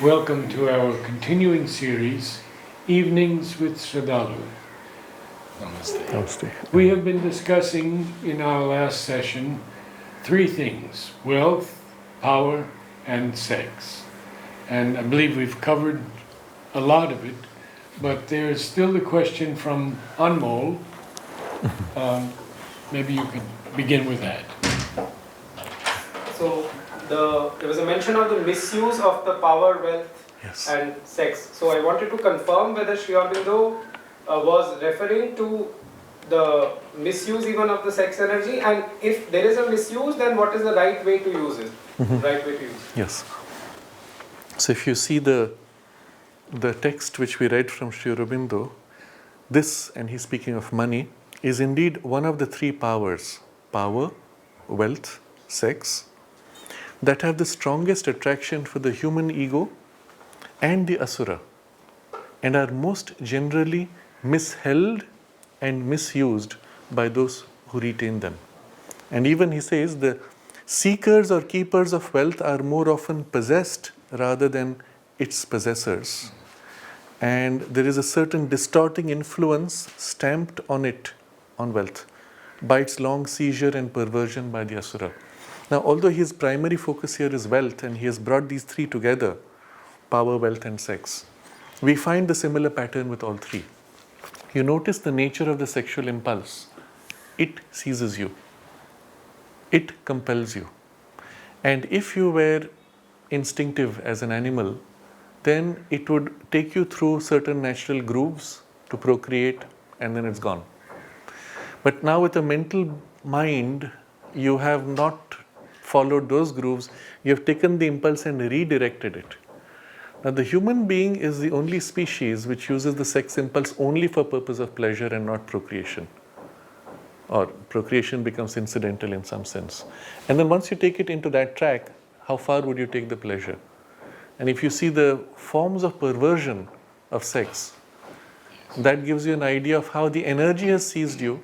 Welcome to our continuing series, Evenings with Sraddhalu. Namaste. Namaste. We have been discussing in our last session three things: wealth, power, and sex. And I believe we've covered a lot of it, but there's still the question from Anmol. Maybe you could begin with that. So there was a mention of the misuse of the power, wealth, Yes. and sex. So I wanted to confirm whether Sri Aurobindo was referring to the misuse even of the sex energy, and if there is a misuse, then what is the right way to use it? Right way to use it. Yes. So if you see the text which we read from Sri Aurobindo, this, and he's speaking of money, is indeed one of the three powers: power, wealth, sex, that have the strongest attraction for the human ego and the asura, and are most generally misheld and misused by those who retain them. And even he says the seekers or keepers of wealth are more often possessed rather than its possessors. And there is a certain distorting influence stamped on it, on wealth, by its long seizure and perversion by the asura. Now, although his primary focus here is wealth, and he has brought these three together, power, wealth, and sex, we find the similar pattern with all three. You notice the nature of the sexual impulse. It seizes you. It compels you. And if you were instinctive as an animal, then it would take you through certain natural grooves to procreate, and then it's gone. But now with a mental mind, you have not followed those grooves, you have taken the impulse and redirected it. Now the human being is the only species which uses the sex impulse only for purpose of pleasure and not procreation. Or procreation becomes incidental in some sense. And then once you take it into that track, how far would you take the pleasure? And if you see the forms of perversion of sex, that gives you an idea of how the energy has seized you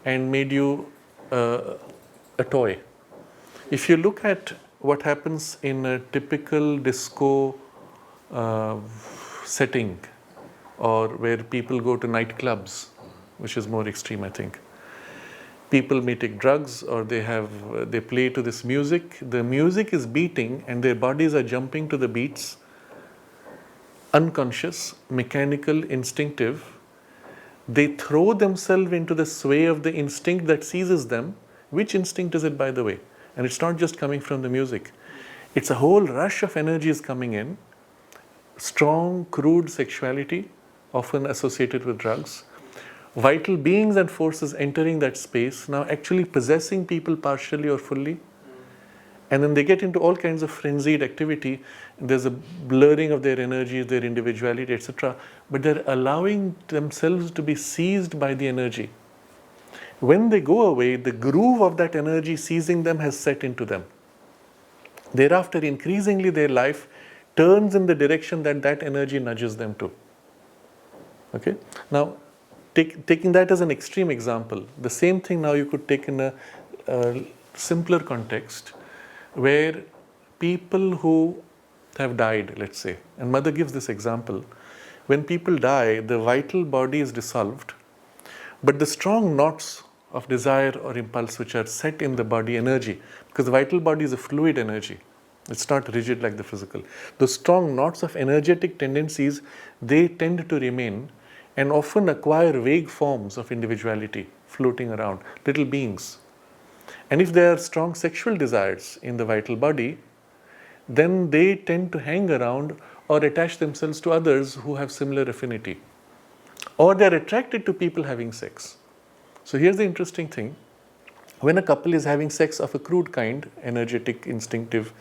and made you a toy. If you look at what happens in a typical disco setting, or where people go to nightclubs, which is more extreme, I think. People may take drugs, or they play to this music. The music is beating and their bodies are jumping to the beats, unconscious, mechanical, instinctive. They throw themselves into the sway of the instinct that seizes them. Which instinct is it, by the way? And it's not just coming from the music. It's a whole rush of energy is coming in. Strong, crude sexuality, often associated with drugs. Vital beings and forces entering that space, now actually possessing people partially or fully. And then they get into all kinds of frenzied activity. There's a blurring of their energy, their individuality, etc. But they're allowing themselves to be seized by the energy. When they go away, the groove of that energy seizing them has set into them. Thereafter, increasingly their life turns in the direction that that energy nudges them to. Okay? Now, taking that as an extreme example, the same thing now you could take in a simpler context, where people who have died, let's say, and Mother gives this example, when people die, the vital body is dissolved, but the strong knots of desire or impulse which are set in the body energy, because the vital body is a fluid energy, it's not rigid like the physical. Those strong knots of energetic tendencies, they tend to remain and often acquire vague forms of individuality floating around, little beings. And if there are strong sexual desires in the vital body, then they tend to hang around or attach themselves to others who have similar affinity. Or they're attracted to people having sex. So here's the interesting thing. When a couple is having sex of a crude kind, energetic, instinctive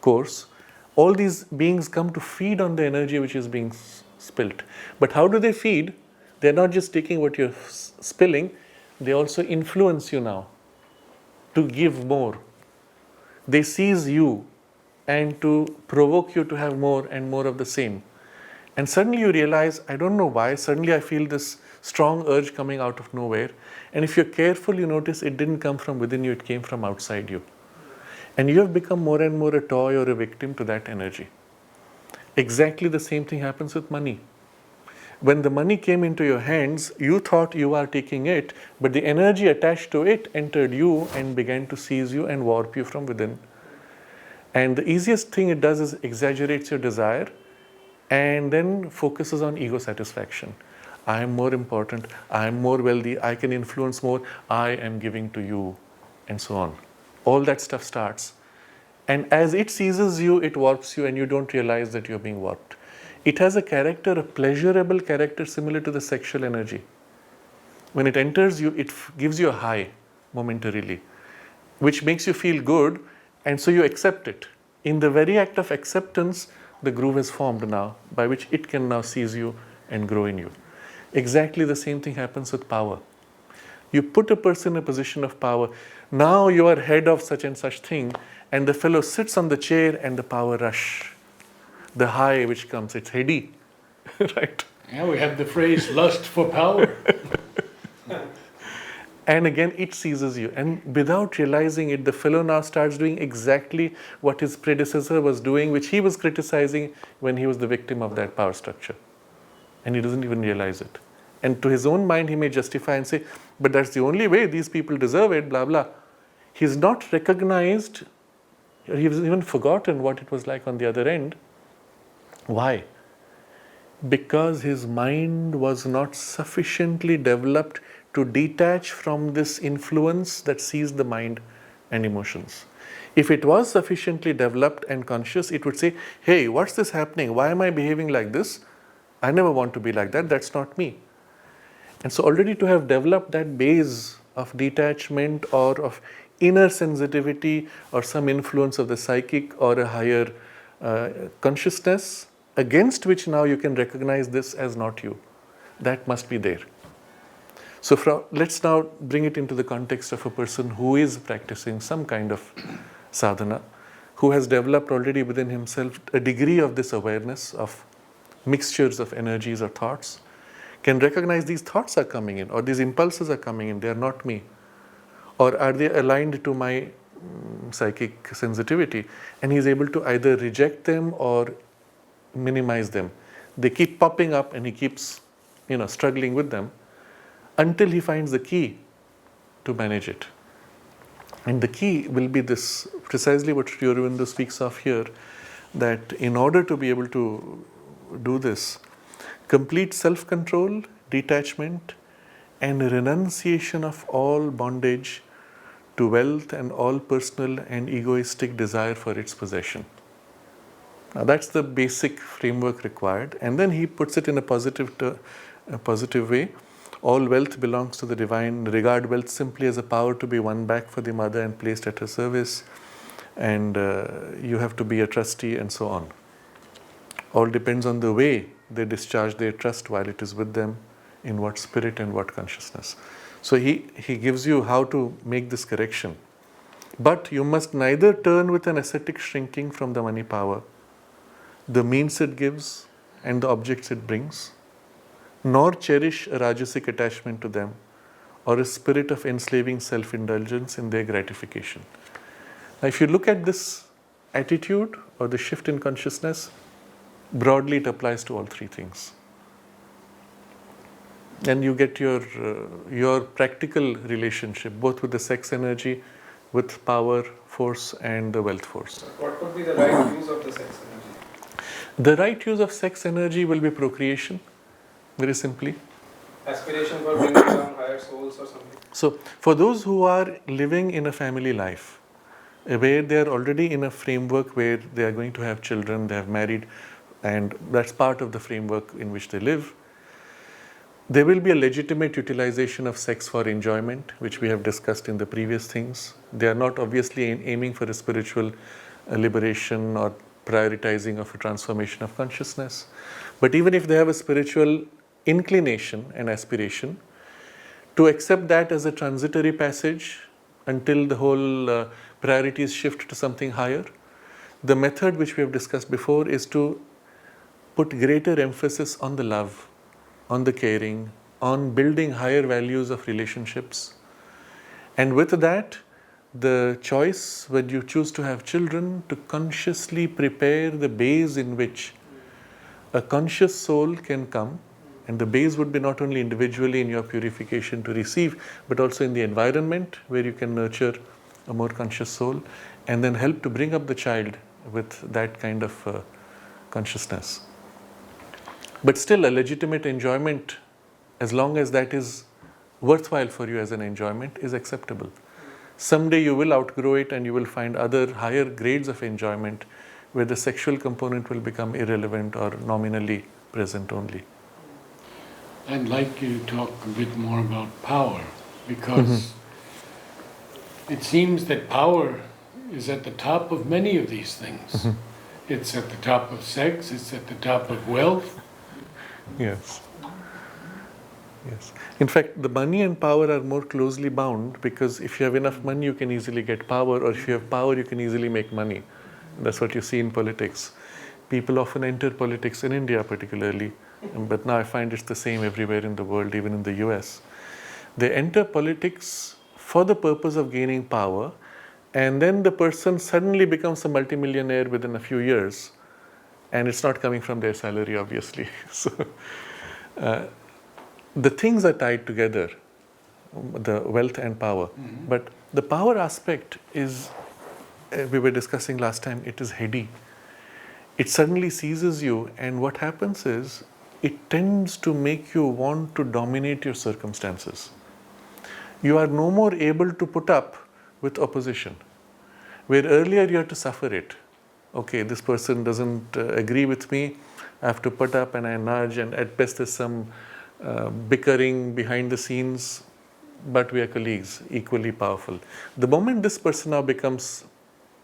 course, all these beings come to feed on the energy which is being spilt. But how do they feed? They're not just taking what you're spilling, they also influence you now to give more. They seize you and to provoke you to have more and more of the same. And suddenly you realize, I don't know why, suddenly I feel this strong urge coming out of nowhere. And if you're careful, you notice it didn't come from within you, it came from outside you. And you have become more and more a toy or a victim to that energy. Exactly the same thing happens with money. When the money came into your hands, you thought you are taking it, but the energy attached to it entered you and began to seize you and warp you from within. And the easiest thing it does is exaggerates your desire and then focuses on ego satisfaction. I am more important, I am more wealthy, I can influence more, I am giving to you, and so on. All that stuff starts. And as it seizes you, it warps you, and you don't realize that you're being warped. It has a character, a pleasurable character similar to the sexual energy. When it enters you, it gives you a high momentarily, which makes you feel good, and so you accept it. In the very act of acceptance, the groove is formed now, by which it can now seize you and grow in you. Exactly the same thing happens with power. You put a person in a position of power. Now you are head of such and such thing, and the fellow sits on the chair and the power rush. The high which comes, it's heady, right? Yeah, we have the phrase lust for power. And again, it seizes you. And without realizing it, the fellow now starts doing exactly what his predecessor was doing, which he was criticizing when he was the victim of that power structure. And he doesn't even realize it. And to his own mind, he may justify and say, but that's the only way, these people deserve it, blah, blah. He's not recognized, he's even forgotten what it was like on the other end. Why? Because his mind was not sufficiently developed to detach from this influence that sees the mind and emotions. If it was sufficiently developed and conscious, it would say, hey, what's this happening? Why am I behaving like this? I never want to be like that. That's not me. And so already to have developed that base of detachment or of inner sensitivity or some influence of the psychic or a higher consciousness against which now you can recognize this as not you. That must be there. So let's now bring it into the context of a person who is practicing some kind of sadhana, who has developed already within himself a degree of this awareness of mixtures of energies or thoughts, can recognize these thoughts are coming in or these impulses are coming in, they are not me. Or are they aligned to my psychic sensitivity? And he's able to either reject them or minimize them. They keep popping up and he keeps struggling with them until he finds the key to manage it. And the key will be this, precisely what Sri Aurobindo speaks of here, that in order to be able to do this, complete self-control, detachment, and renunciation of all bondage to wealth and all personal and egoistic desire for its possession. Now that's the basic framework required, and then he puts it in a positive way. All wealth belongs to the divine. Regard wealth simply as a power to be won back for the mother and placed at her service, and you have to be a trustee and so on. All depends on the way they discharge their trust while it is with them, in what spirit and what consciousness. So he gives you how to make this correction. But you must neither turn with an ascetic shrinking from the money power, the means it gives and the objects it brings, nor cherish a rajasic attachment to them or a spirit of enslaving self-indulgence in their gratification. Now if you look at this attitude or the shift in consciousness, broadly it applies to all three things. And you get your practical relationship, both with the sex energy, with power, force, and the wealth force. What would be the right use of the sex energy? The right use of sex energy will be procreation, very simply. Aspiration for bringing down higher souls or something? So, for those who are living in a family life, where they are already in a framework where they are going to have children, they have married, and that's part of the framework in which they live, there will be a legitimate utilization of sex for enjoyment, which we have discussed in the previous things. They are not obviously aiming for a spiritual liberation or prioritizing of a transformation of consciousness. But even if they have a spiritual inclination and aspiration, to accept that as a transitory passage until the whole priorities shift to something higher, the method which we have discussed before is to put greater emphasis on the love, on the caring, on building higher values of relationships. And with that, the choice when you choose to have children, to consciously prepare the base in which A conscious soul can come, and the base would be not only individually in your purification to receive, but also in the environment where you can nurture a more conscious soul, and then help to bring up the child with that kind of consciousness. But still, a legitimate enjoyment, as long as that is worthwhile for you as an enjoyment, is acceptable. Someday you will outgrow it and you will find other higher grades of enjoyment where the sexual component will become irrelevant or nominally present only. I'd like you to talk a bit more about power, because it seems that power is at the top of many of these things. It's at the top of sex, it's at the top of wealth. Yes. Yes. In fact, the money and power are more closely bound, because if you have enough money, you can easily get power, or if you have power, you can easily make money. That's what you see in politics. People often enter politics in India particularly, but now I find it's the same everywhere in the world, even in the US. They enter politics for the purpose of gaining power, and then the person suddenly becomes a multimillionaire within a few years, and it's not coming from their salary, obviously. So the things are tied together, the wealth and power. But the power aspect is, we were discussing last time, it is heady. It suddenly seizes you, and what happens is, it tends to make you want to dominate your circumstances. You are no more able to put up with opposition, where earlier you had to suffer it. Okay, this person doesn't agree with me, I have to put up and I nudge, and at best there's some bickering behind the scenes, but we are colleagues, equally powerful. The moment this person now becomes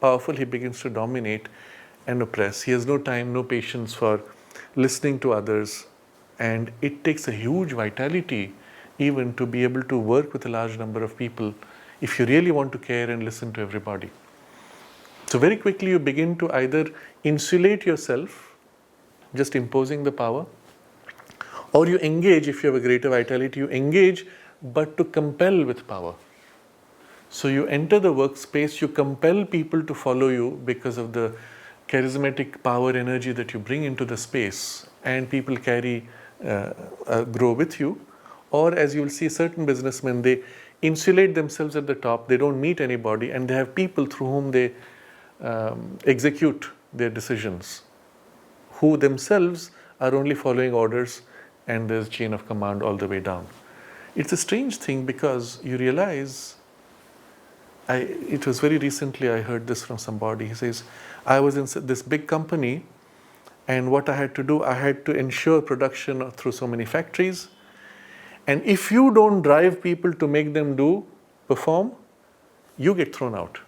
powerful, he begins to dominate and oppress. He has no time, no patience for listening to others, and it takes a huge vitality even to be able to work with a large number of people if you really want to care and listen to everybody. So very quickly you begin to either insulate yourself, just imposing the power, or you engage. If you have a greater vitality, you engage, but to compel with power. So you enter the workspace, you compel people to follow you because of the charismatic power energy that you bring into the space, and people grow with you. Or as you will see, certain businessmen, they insulate themselves at the top, they don't meet anybody, and they have people through whom they execute their decisions, who themselves are only following orders, and there's chain of command all the way down. It's a strange thing, because you realize, it was very recently I heard this from somebody. He says, I was in this big company, and what I had to do, I had to ensure production through so many factories, and if you don't drive people to make them perform, you get thrown out.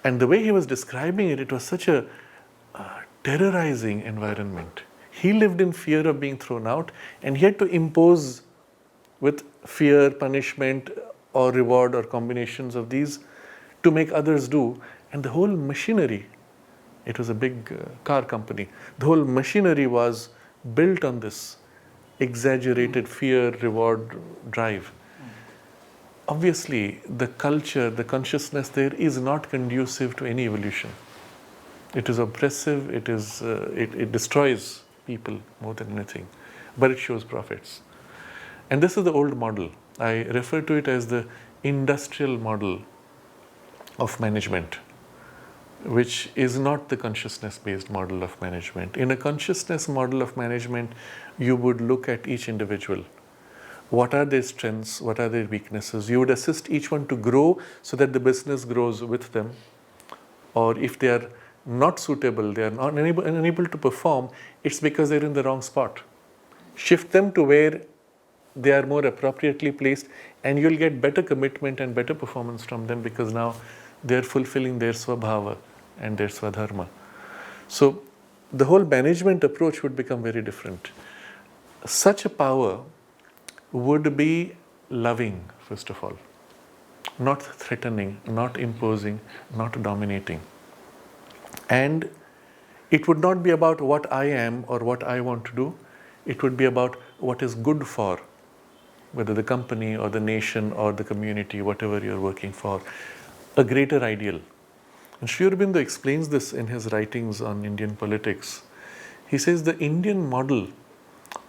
And the way he was describing it, it was such a terrorizing environment. He lived in fear of being thrown out, and he had to impose with fear, punishment, or reward, or combinations of these to make others do. And the whole machinery, it was a big car company, the whole machinery was built on this exaggerated fear, reward, drive. Obviously, the culture, the consciousness there is not conducive to any evolution. It is oppressive, it destroys people more than anything, but it shows profits. And this is the old model. I refer to it as the industrial model of management, which is not the consciousness-based model of management. In a consciousness model of management, you would look at each individual. What are their strengths? What are their weaknesses? You would assist each one to grow so that the business grows with them. Or if they are not suitable, they are not unable to perform, it's because they're in the wrong spot. Shift them to where they are more appropriately placed, and you'll get better commitment and better performance from them, because now they're fulfilling their swabhava and their swadharma. So the whole management approach would become very different. Such a power would be loving, first of all, not threatening, not imposing, not dominating. And it would not be about what I am or what I want to do. It would be about what is good for, whether the company or the nation or the community, whatever you're working for, a greater ideal. And Sri Aurobindo explains this in his writings on Indian politics. He says the Indian model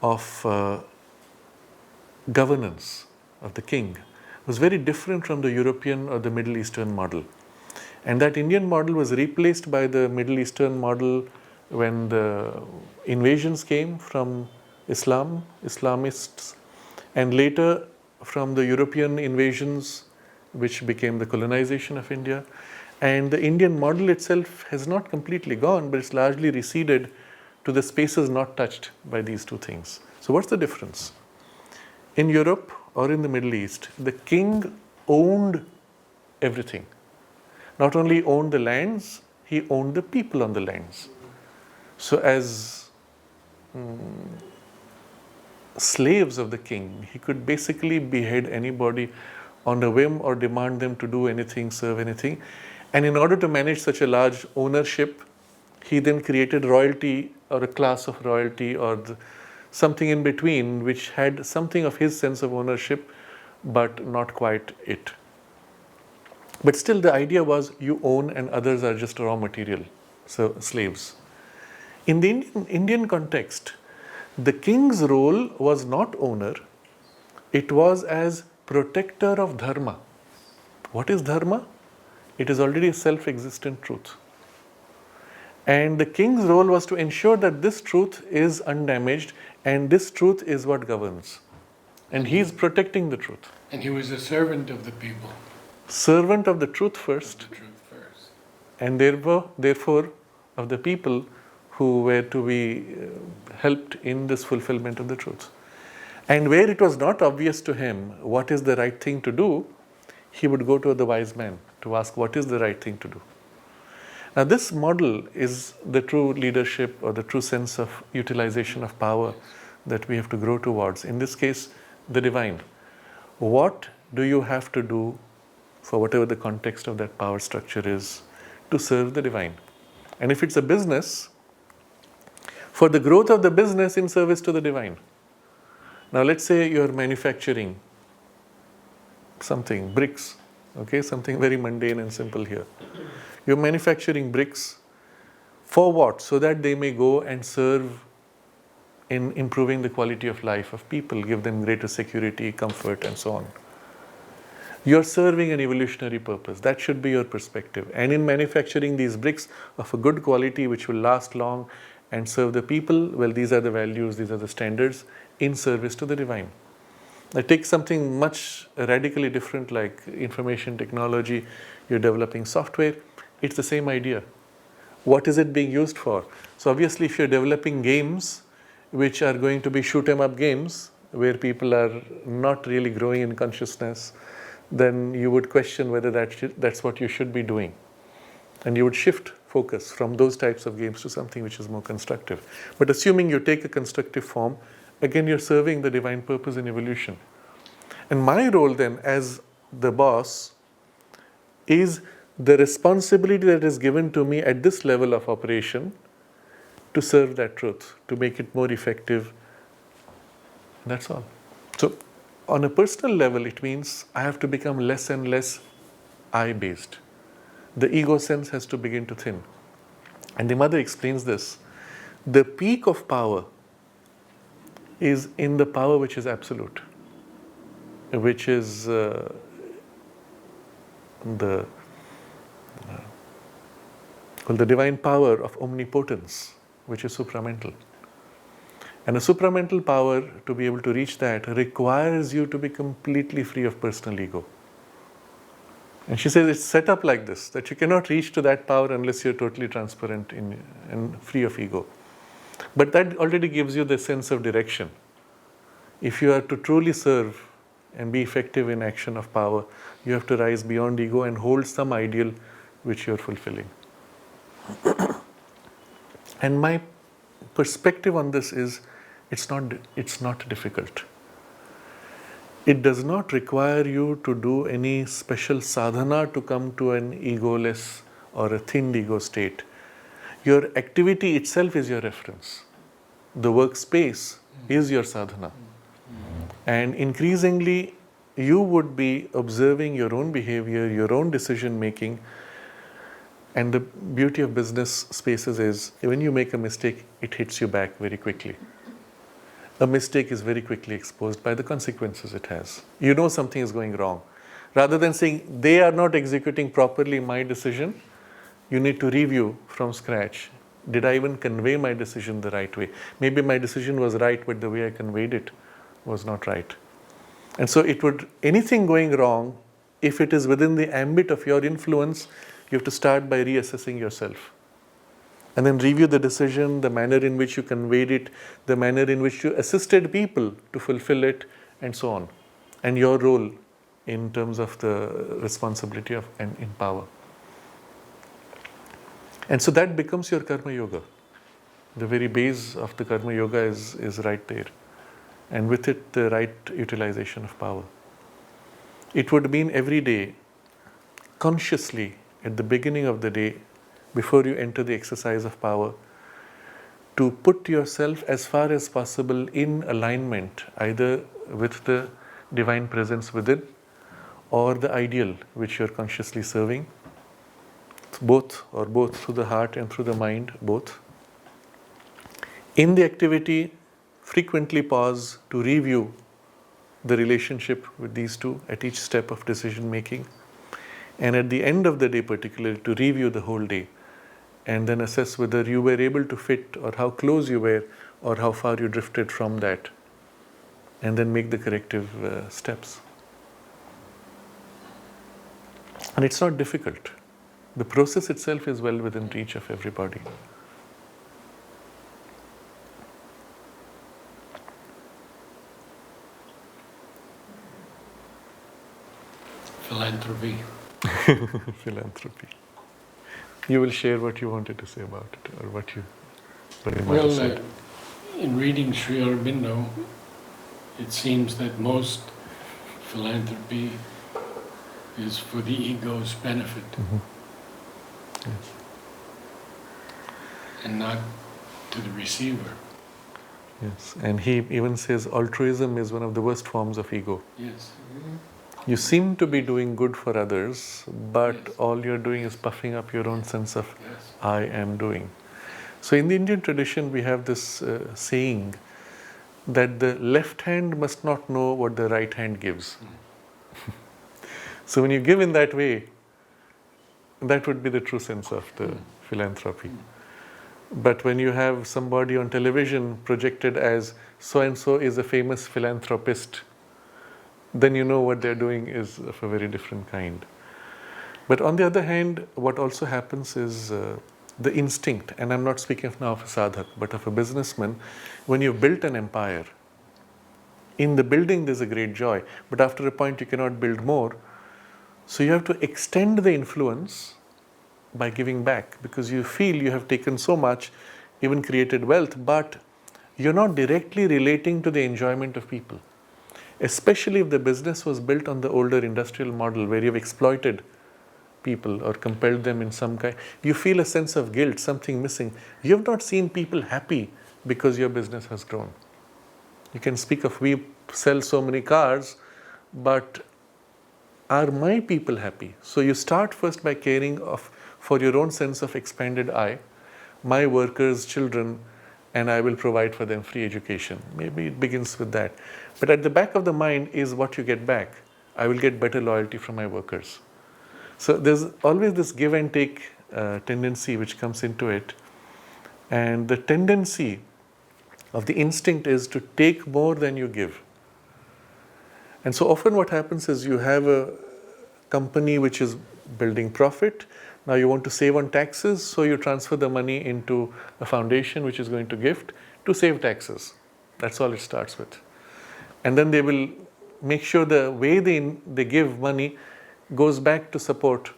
of governance of the king was very different from the European or the Middle Eastern model. And that Indian model was replaced by the Middle Eastern model when the invasions came from Islamists, and later from the European invasions, which became the colonization of India. And the Indian model itself has not completely gone, but it's largely receded to the spaces not touched by these two things. So what's the difference? In Europe or in the Middle East, the king owned everything. Not only owned the lands, he owned the people on the lands. So as slaves of the king, he could basically behead anybody on a whim or demand them to do anything, serve anything. And in order to manage such a large ownership, he then created royalty or a class of royalty or something in between which had something of his sense of ownership but not quite it. But still the idea was you own and others are just raw material, so slaves. In the Indian context, the king's role was not owner, it was as protector of dharma. What is dharma? It is already a self-existent truth. And the king's role was to ensure that this truth is undamaged and this truth is what governs. And he is protecting the truth. And he was a servant of the people. Servant of the truth first, The truth first. and therefore of the people who were to be helped in this fulfillment of the truth. And where it was not obvious to him what is the right thing to do, he would go to the wise man to ask what is the right thing to do. Now this model is the true leadership or the true sense of utilization of power that we have to grow towards. In this case, the divine. What do you have to do for whatever the context of that power structure is to serve the divine? And if it's a business, for the growth of the business in service to the divine. Now let's say you're manufacturing something, bricks, okay, something very mundane and simple here. You're manufacturing bricks for what? So that they may go and serve in improving the quality of life of people, give them greater security, comfort, and so on. You're serving an evolutionary purpose. That should be your perspective. And in manufacturing these bricks of a good quality which will last long and serve the people, well, these are the values, these are the standards in service to the divine. Now take something much radically different like information technology, you're developing software, it's the same idea. What is it being used for? So obviously if you're developing games which are going to be shoot 'em up games where people are not really growing in consciousness, then you would question whether that's what you should be doing. And you would shift focus from those types of games to something which is more constructive. But assuming you take a constructive form, again you're serving the divine purpose in evolution. And my role then as the boss is the responsibility that is given to me at this level of operation to serve that truth, to make it more effective. That's all. So on a personal level, it means I have to become less and less I-based. The ego sense has to begin to thin. And the mother explains this. The peak of power is in the power which is absolute, which is the divine power of omnipotence, which is supramental. And a supramental power, to be able to reach that, requires you to be completely free of personal ego. And she says it's set up like this, that you cannot reach to that power unless you're totally transparent and free of ego. But that already gives you the sense of direction. If you are to truly serve and be effective in action of power, you have to rise beyond ego and hold some ideal which you're fulfilling. And my perspective on this is, it's not difficult. It does not require you to do any special sadhana to come to an egoless or a thinned ego state. Your activity itself is your reference. The workspace is your sadhana. And increasingly, you would be observing your own behavior, your own decision making, And the beauty of business spaces is when you make a mistake, it hits you back very quickly. A mistake is very quickly exposed by the consequences it has. You know something is going wrong. Rather than saying, they are not executing properly my decision, you need to review from scratch. Did I even convey my decision the right way? Maybe my decision was right, but the way I conveyed it was not right. And so anything going wrong, if it is within the ambit of your influence, you have to start by reassessing yourself. And then review the decision, the manner in which you conveyed it, the manner in which you assisted people to fulfill it, and so on. And your role in terms of the responsibility and in power. And so that becomes your karma yoga. The very base of the karma yoga is right there. And with it, the right utilization of power. It would mean every day, consciously, at the beginning of the day, before you enter the exercise of power, to put yourself as far as possible in alignment, either with the divine presence within or the ideal which you are consciously serving, both through the heart and through the mind, both. In the activity, frequently pause to review the relationship with these two at each step of decision making, and at the end of the day particularly to review the whole day and then assess whether you were able to fit or how close you were or how far you drifted from that, and then make the corrective steps. And it's not difficult. The process itself is well within reach of everybody. Philanthropy. Philanthropy. You will share what you wanted to say about it, or what you might have Well, said. in reading Sri Aurobindo, it seems that most philanthropy is for the ego's benefit Yes. and not to the receiver. Yes, and he even says altruism is one of the worst forms of ego. Yes. You seem to be doing good for others, but Yes. all you're doing is puffing up your own sense of Yes. I am doing. So in the Indian tradition, we have this saying that the left hand must not know what the right hand gives. So when you give in that way, that would be the true sense of the philanthropy. But when you have somebody on television projected as so-and-so is a famous philanthropist, then you know what they're doing is of a very different kind. But on the other hand, what also happens is the instinct, and I'm not speaking now of a sadhak, but of a businessman, when you've built an empire, in the building there's a great joy, but after a point you cannot build more. So you have to extend the influence by giving back, because you feel you have taken so much, even created wealth, but you're not directly relating to the enjoyment of people. Especially if the business was built on the older industrial model where you've exploited people or compelled them in some kind, you feel a sense of guilt, something missing. You have not seen people happy because your business has grown. You can speak of we sell so many cars, but are my people happy? So you start first by caring for your own sense of expanded I, my workers, children, and I will provide for them free education. Maybe it begins with that. But at the back of the mind is what you get back. I will get better loyalty from my workers. So there's always this give and take tendency which comes into it. And the tendency of the instinct is to take more than you give. And so often what happens is you have a company which is building profit. Now you want to save on taxes, so you transfer the money into a foundation which is going to gift to save taxes. That's all it starts with. And then they will make sure the way they give money goes back to support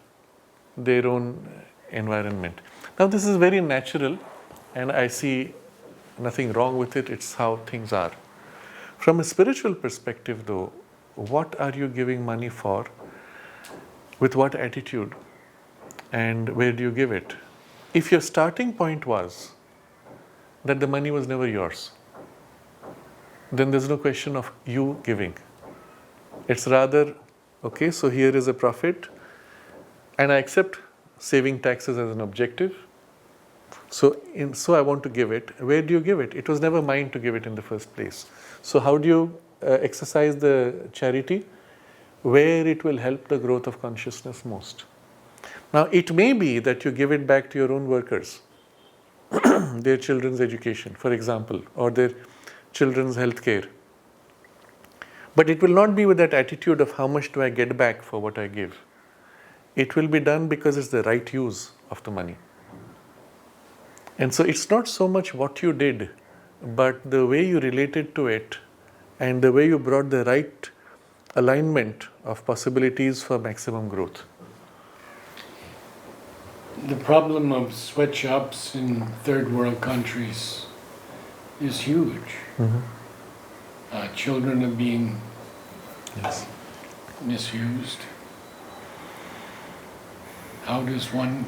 their own environment. Now this is very natural, and I see nothing wrong with it. It's how things are. From a spiritual perspective though, what are you giving money for? With what attitude? And where do you give it? If your starting point was that the money was never yours, then there's no question of you giving. It's rather, okay, so here is a profit, and I accept saving taxes as an objective. So I want to give it. Where do you give it? It was never mine to give it in the first place. So how do you exercise the charity? Where it will help the growth of consciousness most. Now, it may be that you give it back to your own workers, their children's education, for example, or their children's health care. But it will not be with that attitude of how much do I get back for what I give. It will be done because it's the right use of the money. And so it's not so much what you did, but the way you related to it and the way you brought the right alignment of possibilities for maximum growth. The problem of sweatshops in third world countries is huge. Children are being misused. How does one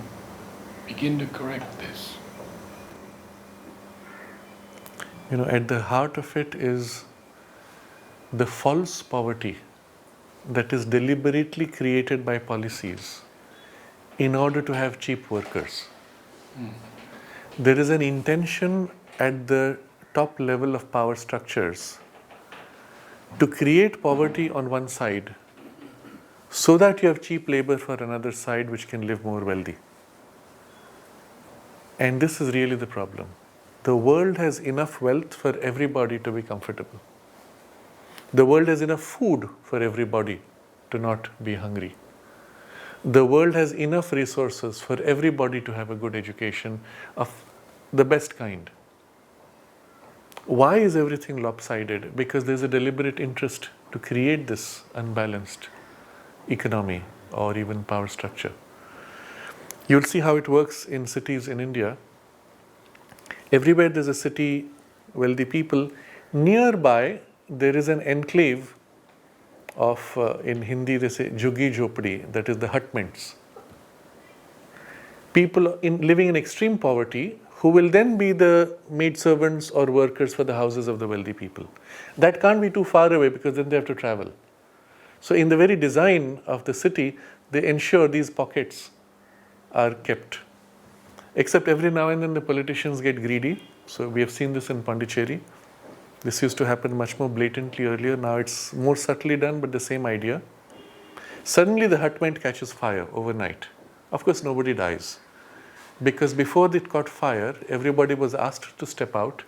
begin to correct this? At the heart of it is the false poverty that is deliberately created by policies in order to have cheap workers. There is an intention at the top level of power structures to create poverty on one side so that you have cheap labor for another side which can live more wealthy. And this is really the problem. The world has enough wealth for everybody to be comfortable. The world has enough food for everybody to not be hungry. The world has enough resources for everybody to have a good education of the best kind. Why is everything lopsided? Because there's a deliberate interest to create this unbalanced economy or even power structure. You'll see how it works in cities in India. Everywhere there's a city, wealthy people. Nearby, there is an enclave of, in Hindi they say, Juggi Jhopdi, that is the hutments. People living in extreme poverty who will then be the maidservants or workers for the houses of the wealthy people. That can't be too far away because then they have to travel. So in the very design of the city, they ensure these pockets are kept. Except every now and then the politicians get greedy. So we have seen this in Pondicherry. This used to happen much more blatantly earlier. Now it's more subtly done, but the same idea. Suddenly the hutment catches fire overnight. Of course, nobody dies. Because before it caught fire, everybody was asked to step out.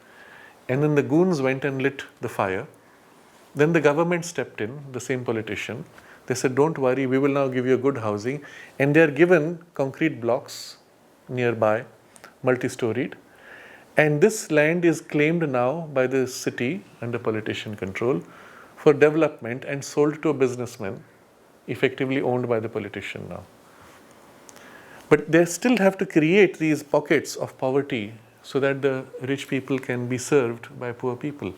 And then the goons went and lit the fire. Then the government stepped in, the same politician. They said, don't worry, we will now give you a good housing. And they are given concrete blocks nearby, multi-storied. And this land is claimed now by the city under politician control for development and sold to a businessman, effectively owned by the politician now. But they still have to create these pockets of poverty so that the rich people can be served by poor people.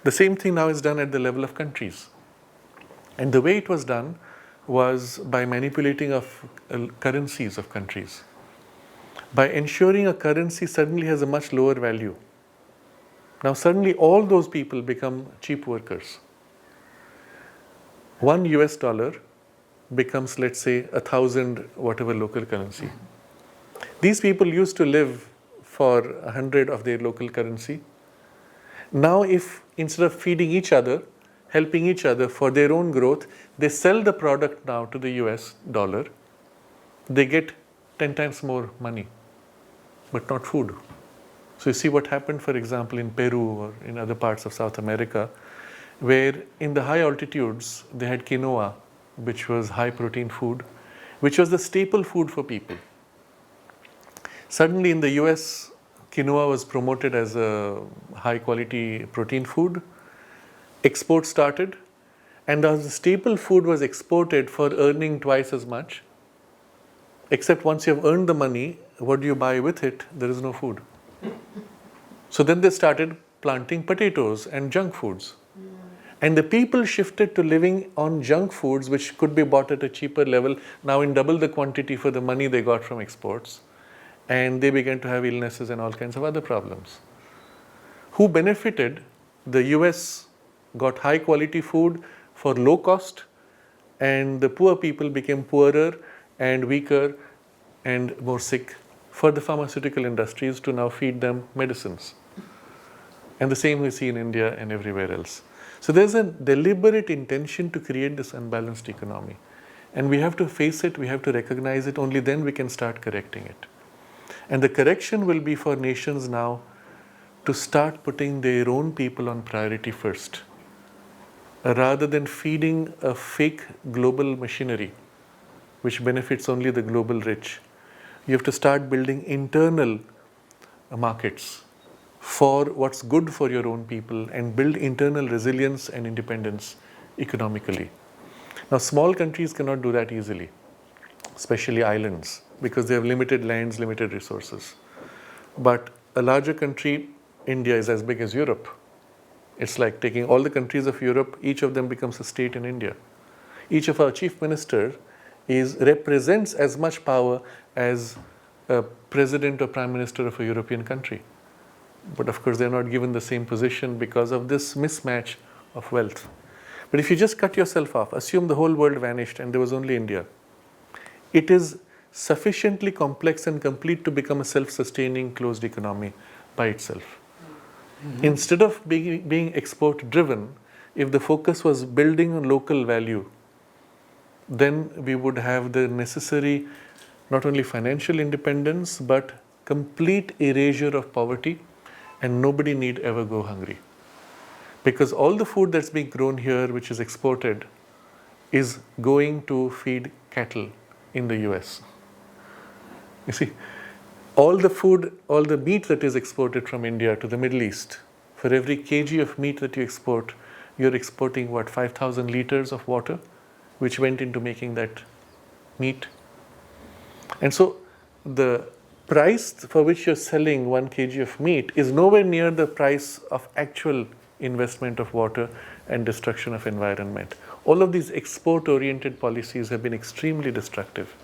The same thing now is done at the level of countries. And the way it was done was by manipulating of currencies of countries. By ensuring a currency suddenly has a much lower value. Now suddenly all those people become cheap workers. $1 US becomes, let's say, 1,000 whatever local currency. These people used to live for 100 of their local currency. Now if instead of feeding each other, helping each other for their own growth, they sell the product now to the US dollar, they get 10 times more money, but not food. So you see what happened, for example, in Peru or in other parts of South America, where in the high altitudes they had quinoa, which was high protein food, which was the staple food for people. Suddenly in the US, quinoa was promoted as a high quality protein food. Exports started, and as the staple food was exported for earning twice as much, except once you have earned the money, what do you buy with it? There is no food. So then they started planting potatoes and junk foods. And the people shifted to living on junk foods which could be bought at a cheaper level, now in double the quantity for the money they got from exports. And they began to have illnesses and all kinds of other problems. Who benefited? The US got high quality food for low cost, and the poor people became poorer and weaker and more sick for the pharmaceutical industries to now feed them medicines. And the same we see in India and everywhere else. So there's a deliberate intention to create this unbalanced economy. And we have to face it, we have to recognize it, only then we can start correcting it. And the correction will be for nations now to start putting their own people on priority first, rather than feeding a fake global machinery which benefits only the global rich. You have to start building internal markets for what's good for your own people and build internal resilience and independence economically. Now, small countries cannot do that easily, especially islands, because they have limited lands, limited resources. But a larger country, India, is as big as Europe. It's like taking all the countries of Europe, each of them becomes a state in India. Each of our chief ministers represents as much power as a president or prime minister of a European country. But of course, they're not given the same position because of this mismatch of wealth. But if you just cut yourself off, assume the whole world vanished and there was only India, it is sufficiently complex and complete to become a self-sustaining closed economy by itself. Mm-hmm. Instead of being export-driven, if the focus was building on local value, then we would have the necessary not only financial independence but complete erasure of poverty, and nobody need ever go hungry. Because all the food that's being grown here, which is exported, is going to feed cattle in the US. You see, all the food, all the meat that is exported from India to the Middle East, for every kg of meat that you export, you're exporting what, 5,000 liters of water, which went into making that meat. And so the price for which you're selling 1 kg of meat is nowhere near the price of actual investment of water and destruction of environment. All of these export-oriented policies have been extremely destructive.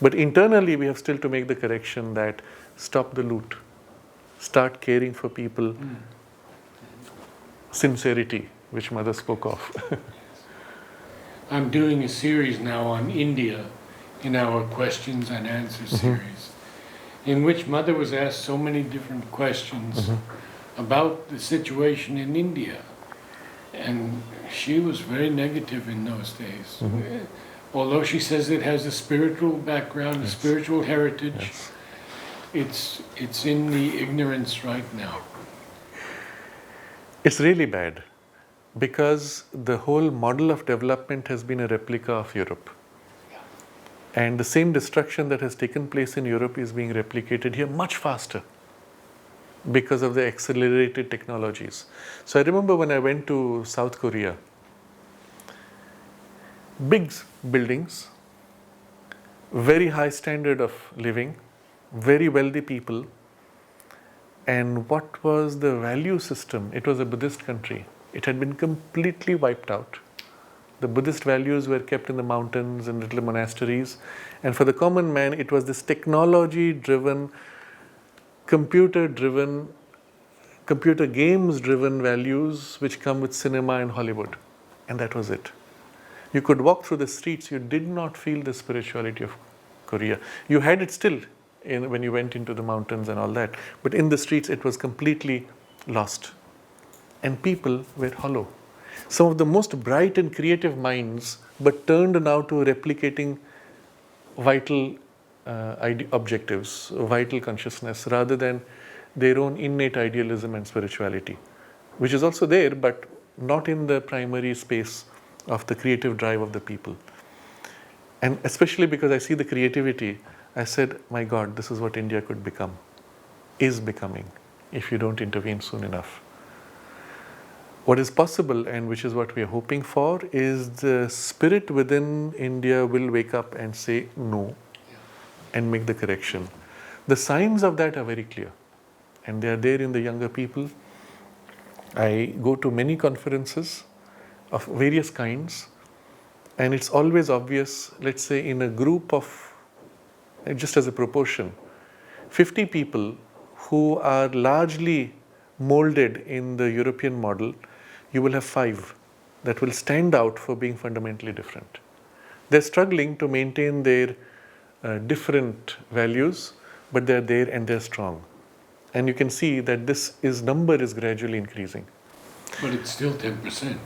But internally, we have still to make the correction that stop the loot, start caring for people, sincerity, which Mother spoke of. I'm doing a series now on India in our questions and answers series, in which Mother was asked so many different questions about the situation in India. And she was very negative in those days. Although she says it has a spiritual background, a spiritual heritage, it's in the ignorance right now. It's really bad because the whole model of development has been a replica of Europe. And the same destruction that has taken place in Europe is being replicated here much faster because of the accelerated technologies. So I remember when I went to South Korea, big buildings, very high standard of living, very wealthy people, and what was the value system? It was a Buddhist country. It had been completely wiped out. The Buddhist values were kept in the mountains and little monasteries, and for the common man it was this technology-driven, computer-driven, computer games-driven values which come with cinema and Hollywood, and that was it. You could walk through the streets, you did not feel the spirituality of Korea. You had it still when you went into the mountains and all that, but in the streets it was completely lost, and people were hollow. Some of the most bright and creative minds, but turned now to replicating vital objectives, vital consciousness, rather than their own innate idealism and spirituality, which is also there, but not in the primary space of the creative drive of the people. And especially because I see the creativity, I said, my God, this is what India could become, is becoming, if you don't intervene soon enough. What is possible, and which is what we are hoping for, is the spirit within India will wake up and say no and make the correction. The signs of that are very clear, and they are there in the younger people. I go to many conferences of various kinds, and it's always obvious, let's say in a group of, just as a proportion, 50 people who are largely molded in the European model, you will have 5 that will stand out for being fundamentally different. They're struggling to maintain their different values, but they're there and they're strong. And you can see that this number is gradually increasing. But it's still 10%.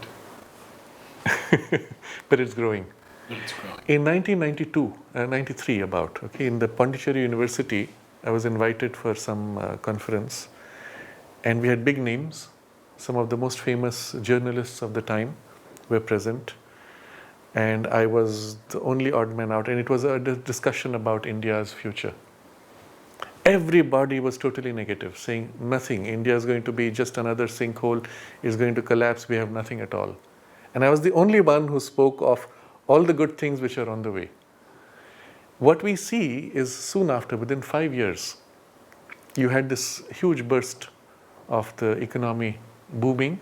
But it's growing. But it's growing. In 1992, 93 about, okay, in the Pondicherry University, I was invited for some conference, and we had big names. Some of the most famous journalists of the time were present, and I was the only odd man out, and it was a discussion about India's future. Everybody was totally negative, saying nothing. India is going to be just another sinkhole, is going to collapse, we have nothing at all. And I was the only one who spoke of all the good things which are on the way. What we see is soon after, within 5 years, you had this huge burst of the economy booming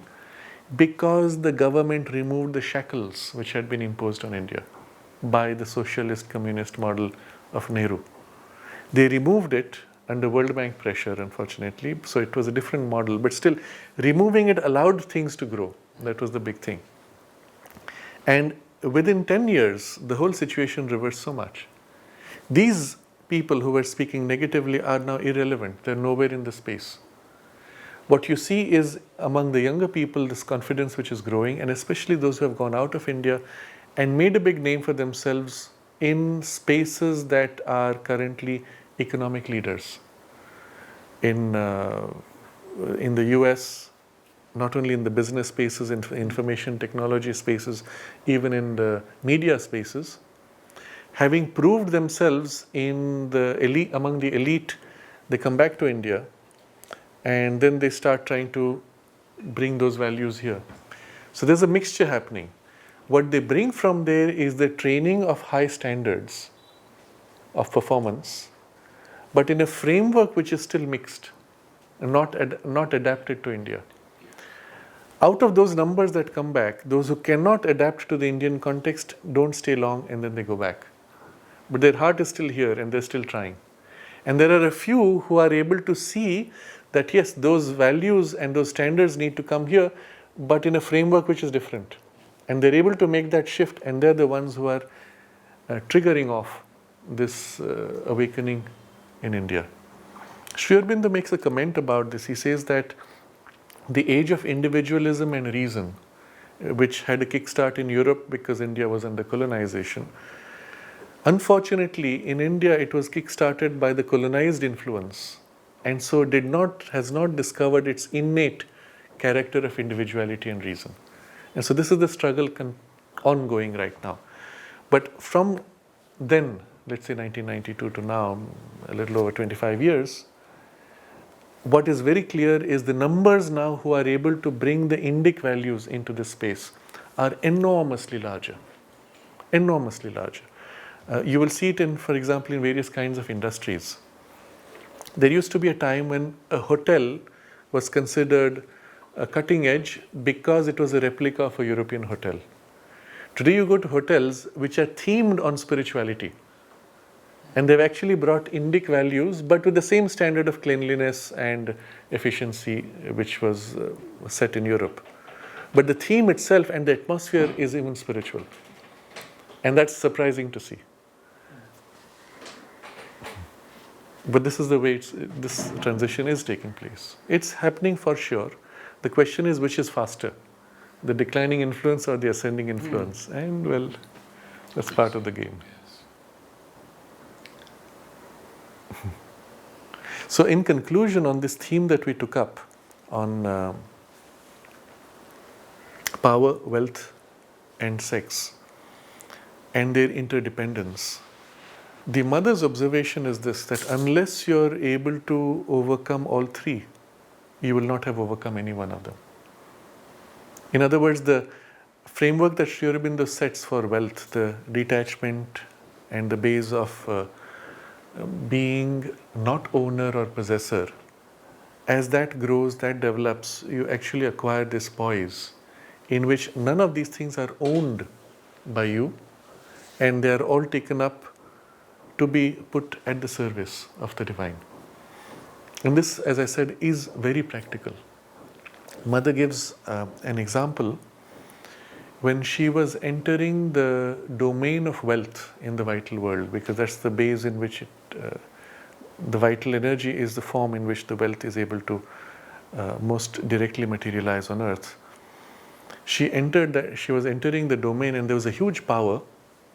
because the government removed the shackles which had been imposed on India by the socialist communist model of Nehru. They removed it under World Bank pressure, unfortunately, so it was a different model, but still removing it allowed things to grow. That was the big thing. And within 10 years, the whole situation reversed so much. These people who were speaking negatively are now irrelevant. They're nowhere in the space. What you see is among the younger people this confidence which is growing, and especially those who have gone out of India and made a big name for themselves in spaces that are currently economic leaders. In the US, not only in the business spaces, in information technology spaces, even in the media spaces, having proved themselves in the elite, among the elite, they come back to India and then they start trying to bring those values here. So there's a mixture happening. What they bring from there is the training of high standards of performance, but in a framework which is still mixed and not adapted to India. Out of those numbers that come back, those who cannot adapt to the Indian context don't stay long and then they go back. But their heart is still here and they're still trying. And there are a few who are able to see that yes, those values and those standards need to come here, but in a framework which is different. And they're able to make that shift, and they're the ones who are triggering off this awakening in India. Sri Aurobindo makes a comment about this. He says that the age of individualism and reason, which had a kickstart in Europe because India was under colonization, unfortunately in India it was kickstarted by the colonized influence, and so has not discovered its innate character of individuality and reason. And so this is the struggle ongoing right now. But from then, let's say 1992 to now, a little over 25 years, what is very clear is the numbers now who are able to bring the Indic values into this space are enormously larger. Enormously larger. You will see it in, for example, in various kinds of industries. There used to be a time when a hotel was considered a cutting edge because it was a replica of a European hotel. Today you go to hotels which are themed on spirituality, and they've actually brought Indic values but with the same standard of cleanliness and efficiency which was set in Europe. But the theme itself and the atmosphere is even spiritual, and that's surprising to see. But this is the way this transition is taking place. It's happening for sure. The question is which is faster, the declining influence or the ascending influence? And well, that's part of the game. Yes. So in conclusion on this theme that we took up on power, wealth and sex and their interdependence, the mother's observation is this, that unless you're able to overcome all three, you will not have overcome any one of them. In other words, the framework that Sri Aurobindo sets for wealth, the detachment and the base of being not owner or possessor, as that grows, that develops, you actually acquire this poise in which none of these things are owned by you, and they are all taken up to be put at the service of the divine. And this, as I said, is very practical. Mother gives an example when she was entering the domain of wealth in the vital world, because that's the base in which the vital energy is the form in which the wealth is able to most directly materialize on earth. She was entering the domain, and there was a huge power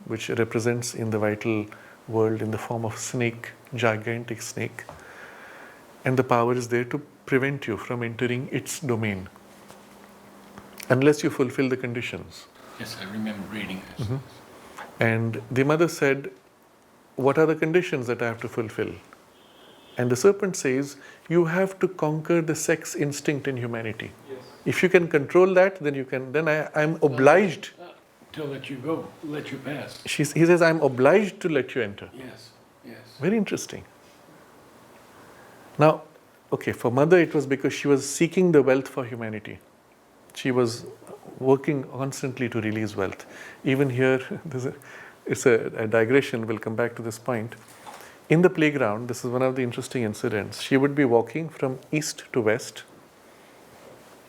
which represents in the vital world in the form of snake, gigantic snake. And the power is there to prevent you from entering its domain unless you fulfill the conditions. Yes, I remember reading this. And the mother said, what are the conditions that I have to fulfill? And the serpent says, you have to conquer the sex instinct in humanity. Yes. If you can control that, then you can. Then I'm obliged. To let you go, let you pass. He says, I'm obliged to let you enter. Yes, yes. Very interesting. Now, okay, for mother it was because she was seeking the wealth for humanity. She was working constantly to release wealth. Even here, it's a digression, we'll come back to this point. In the playground, this is one of the interesting incidents. She would be walking from east to west,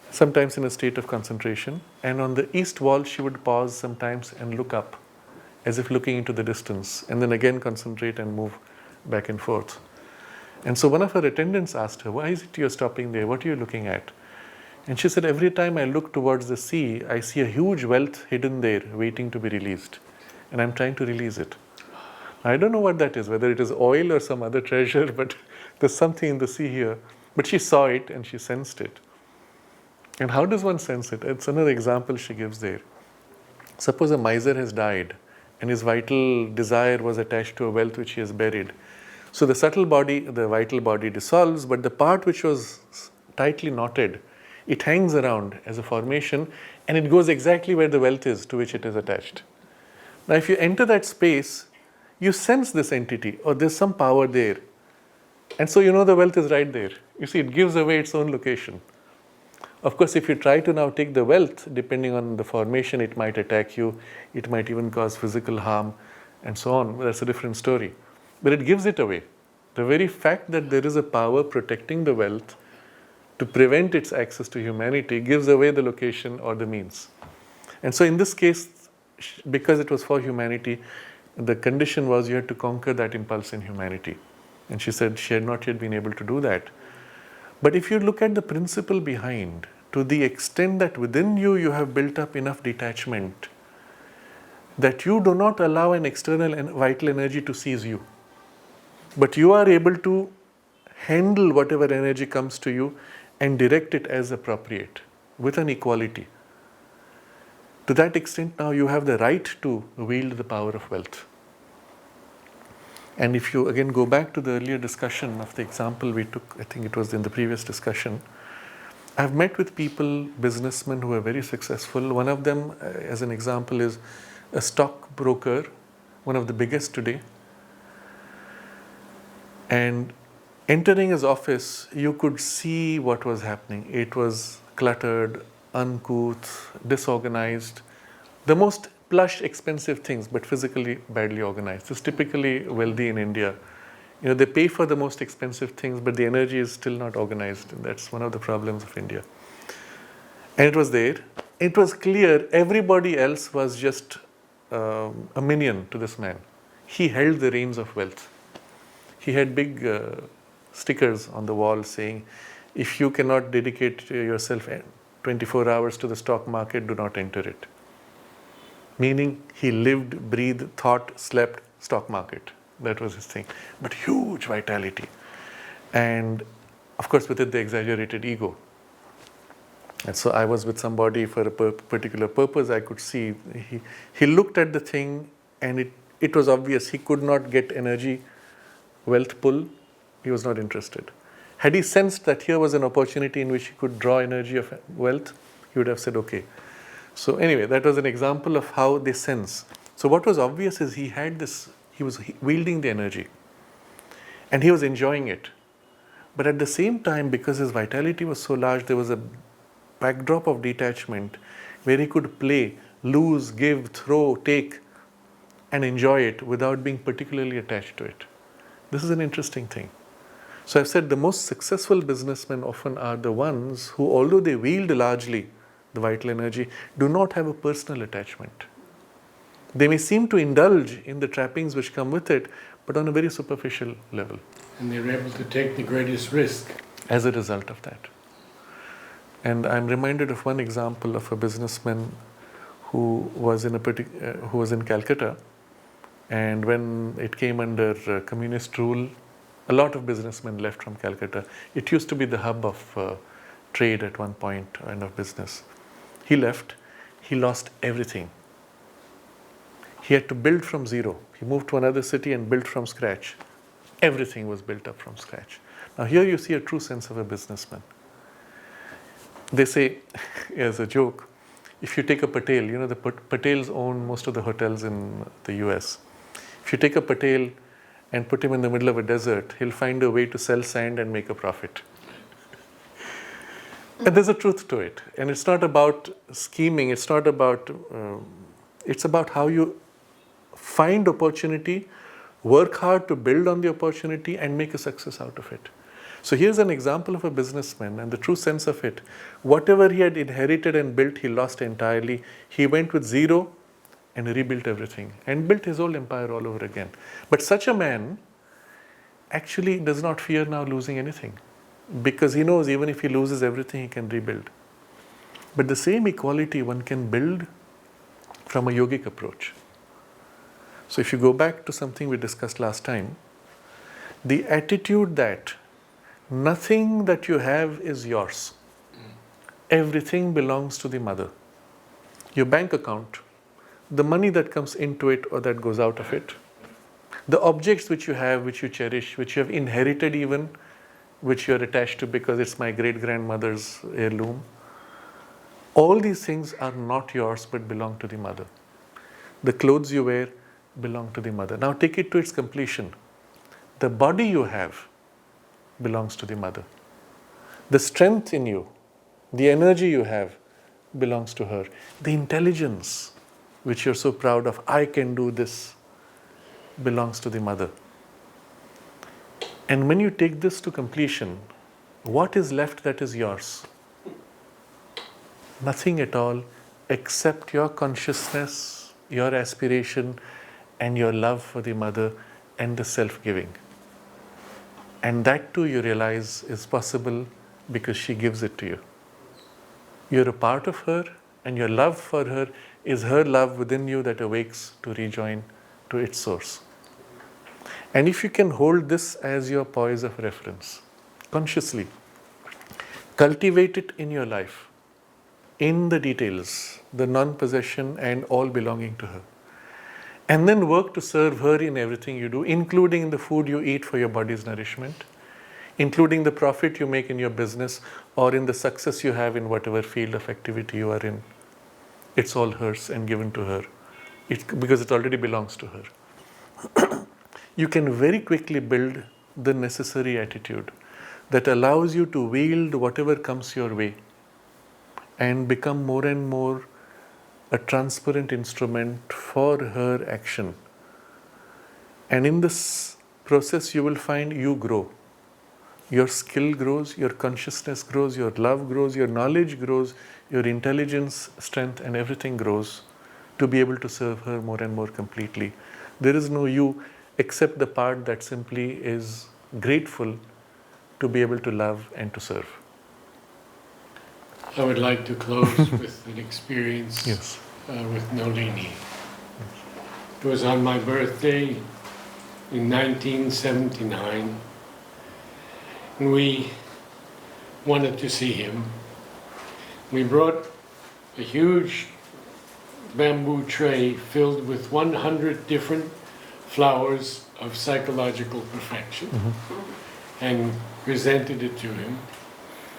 sometimes in a state of concentration, and on the east wall she would pause sometimes and look up, as if looking into the distance, and then again concentrate and move back and forth. And so one of her attendants asked her, why is it you're stopping there? What are you looking at? And she said, every time I look towards the sea, I see a huge wealth hidden there, waiting to be released. And I'm trying to release it. I don't know what that is, whether it is oil or some other treasure, but there's something in the sea here. But she saw it and she sensed it. And how does one sense it? It's another example she gives there. Suppose a miser has died and his vital desire was attached to a wealth which he has buried. So the subtle body, the vital body dissolves, but the part which was tightly knotted, it hangs around as a formation and it goes exactly where the wealth is to which it is attached. Now if you enter that space, you sense this entity, or there's some power there. And so you know the wealth is right there. You see, it gives away its own location. Of course, if you try to now take the wealth, depending on the formation, it might attack you, it might even cause physical harm, and so on. That's a different story. But it gives it away. The very fact that there is a power protecting the wealth to prevent its access to humanity gives away the location or the means. And so in this case, because it was for humanity, the condition was you had to conquer that impulse in humanity. And she said she had not yet been able to do that. But if you look at the principle behind, to the extent that within you you have built up enough detachment that you do not allow an external and vital energy to seize you, but you are able to handle whatever energy comes to you and direct it as appropriate with an equality. To that extent, now you have the right to wield the power of wealth. And if you again go back to the earlier discussion of the example we took, I think it was in the previous discussion, I've met with people, businessmen who are very successful. One of them, as an example, is a stockbroker, one of the biggest today. And entering his office, you could see what was happening. It was cluttered, uncouth, disorganized. The most plush, expensive things, but physically badly organized. It's typically wealthy in India. You know, they pay for the most expensive things, but the energy is still not organized. And that's one of the problems of India. And it was there. It was clear everybody else was just a minion to this man. He held the reins of wealth. He had big stickers on the wall saying, if you cannot dedicate yourself 24 hours to the stock market, do not enter it. Meaning he lived, breathed, thought, slept stock market. That was his thing. But huge vitality. And of course with it the exaggerated ego. And so I was with somebody for a particular purpose. I could see, he looked at the thing and it was obvious he could not get energy, wealth pull. He was not interested. Had he sensed that here was an opportunity in which he could draw energy of wealth, he would have said, okay. So anyway, that was an example of how they sense. So what was obvious is he was wielding the energy and he was enjoying it. But at the same time, because his vitality was so large, there was a backdrop of detachment where he could play, lose, give, throw, take, and enjoy it without being particularly attached to it. This is an interesting thing. So I've said the most successful businessmen often are the ones who, although they wield largely the vital energy, do not have a personal attachment. They may seem to indulge in the trappings which come with it, but on a very superficial level. And they're able to take the greatest risk. As a result of that. And I'm reminded of one example of a businessman who was in Calcutta, and when it came under communist rule, a lot of businessmen left from Calcutta. It used to be the hub of trade at one point and of business. He left. He lost everything. He had to build from zero. He moved to another city and built from scratch. Everything was built up from scratch. Now here you see a true sense of a businessman. They say, as a joke, if you take a Patel, you know the Patels own most of the hotels in the US. If you take a Patel and put him in the middle of a desert, he'll find a way to sell sand and make a profit. And there's a truth to it. And it's not about scheming, it's not about, it's about how you find opportunity, work hard to build on the opportunity and make a success out of it. So here's an example of a businessman and the true sense of it. Whatever he had inherited and built, he lost entirely. He went with zero and rebuilt everything and built his whole empire all over again. But such a man actually does not fear now losing anything, because he knows even if he loses everything, he can rebuild. But the same equality one can build from a yogic approach. So if you go back to something we discussed last time, the attitude that nothing that you have is yours. Everything belongs to the mother. Your bank account, the money that comes into it or that goes out of it, the objects which you have, which you cherish, which you have inherited even, which you are attached to because it's my great-grandmother's heirloom, all these things are not yours but belong to the mother. The clothes you wear belong to the mother. Now take it to its completion. The body you have belongs to the mother. The strength in you, the energy you have belongs to her. The intelligence which you're so proud of, I can do this, belongs to the mother. And when you take this to completion, what is left that is yours? Nothing at all except your consciousness, your aspiration, and your love for the mother and the self-giving. And that too you realize is possible because she gives it to you. You're a part of her, and your love for her is her love within you that awakes to rejoin to its source. And if you can hold this as your poise of reference, consciously, cultivate it in your life, in the details, the non-possession and all belonging to her. And then work to serve her in everything you do, including the food you eat for your body's nourishment, including the profit you make in your business or in the success you have in whatever field of activity you are in. It's all hers and given to her because it already belongs to her. You can very quickly build the necessary attitude that allows you to wield whatever comes your way and become more and more a transparent instrument for her action. And in this process, you will find you grow. Your skill grows, your consciousness grows, your love grows, your knowledge grows, your intelligence, strength, and everything grows to be able to serve her more and more completely. There is no you except the part that simply is grateful to be able to love and to serve. I would like to close with an experience Yes. With Nolini. It was on my birthday in 1979, and we wanted to see him. We brought a huge bamboo tray filled with 100 different flowers of psychological perfection and presented it to him.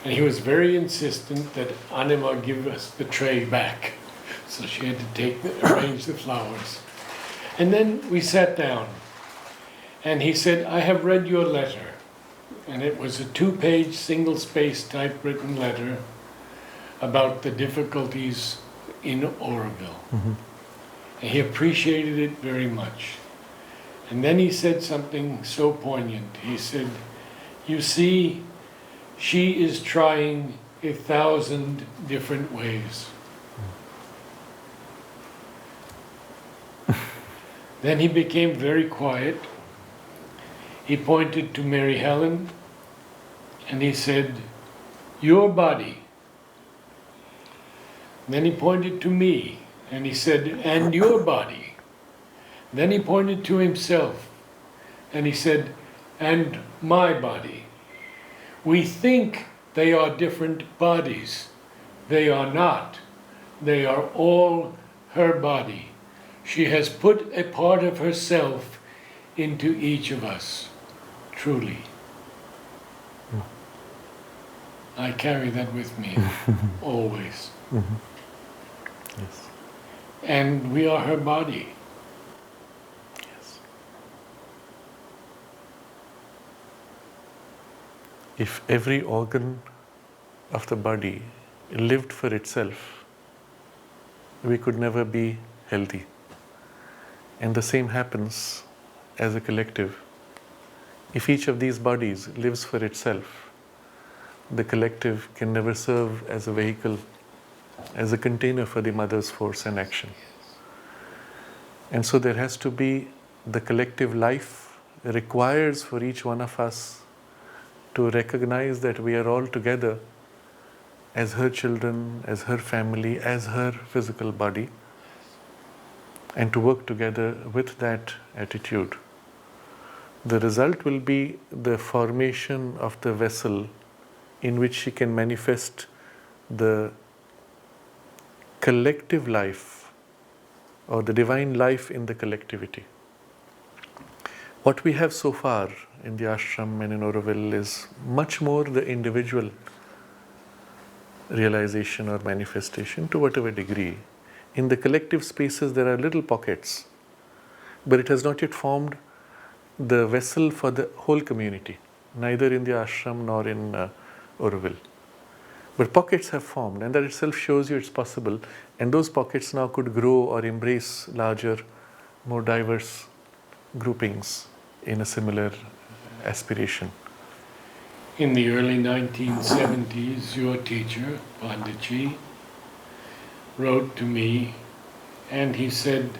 And he was very insistent that Anima give us the tray back. So she had to arrange the flowers. And then we sat down, and he said, I have read your letter. And it was a 2-page, single-space typewritten letter about the difficulties in Aurobindo. And he appreciated it very much. And then he said something so poignant. He said, you see, she is trying 1,000 different ways. Then he became very quiet. He pointed to Mary Helen and he said, "Your body." Then he pointed to me and he said, "And your body." Then he pointed to himself and he said, "And my body." We think they are different bodies. They are not. They are all her body. She has put a part of herself into each of us, truly. I carry that with me always. Yes. And we are her body. Yes. If every organ of the body lived for itself, we could never be healthy. And the same happens as a collective. If each of these bodies lives for itself, the collective can never serve as a vehicle, as a container for the mother's force and action. And so there has to be the collective life requires for each one of us to recognize that we are all together as her children, as her family, as her physical body, and to work together with that attitude. The result will be the formation of the vessel in which she can manifest the collective life or the divine life in the collectivity. What we have so far in the ashram and in Aurobindo is much more the individual realization or manifestation to whatever degree. In the collective spaces there are little pockets, but it has not yet formed the vessel for the whole community, neither in the ashram nor in Aurobindo. But pockets have formed, and that itself shows you it's possible, and those pockets now could grow or embrace larger, more diverse groupings in a similar aspiration. In the early 1970s, your teacher, Panditji, wrote to me and he said,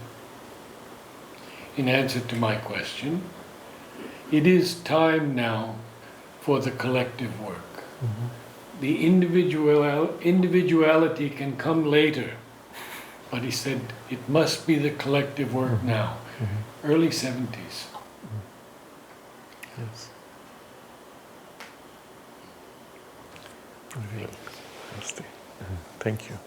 in answer to my question, "It is time now for the collective work. The individuality can come later." But he said, it must be the collective work now. Early 70s. Yes. Thank you.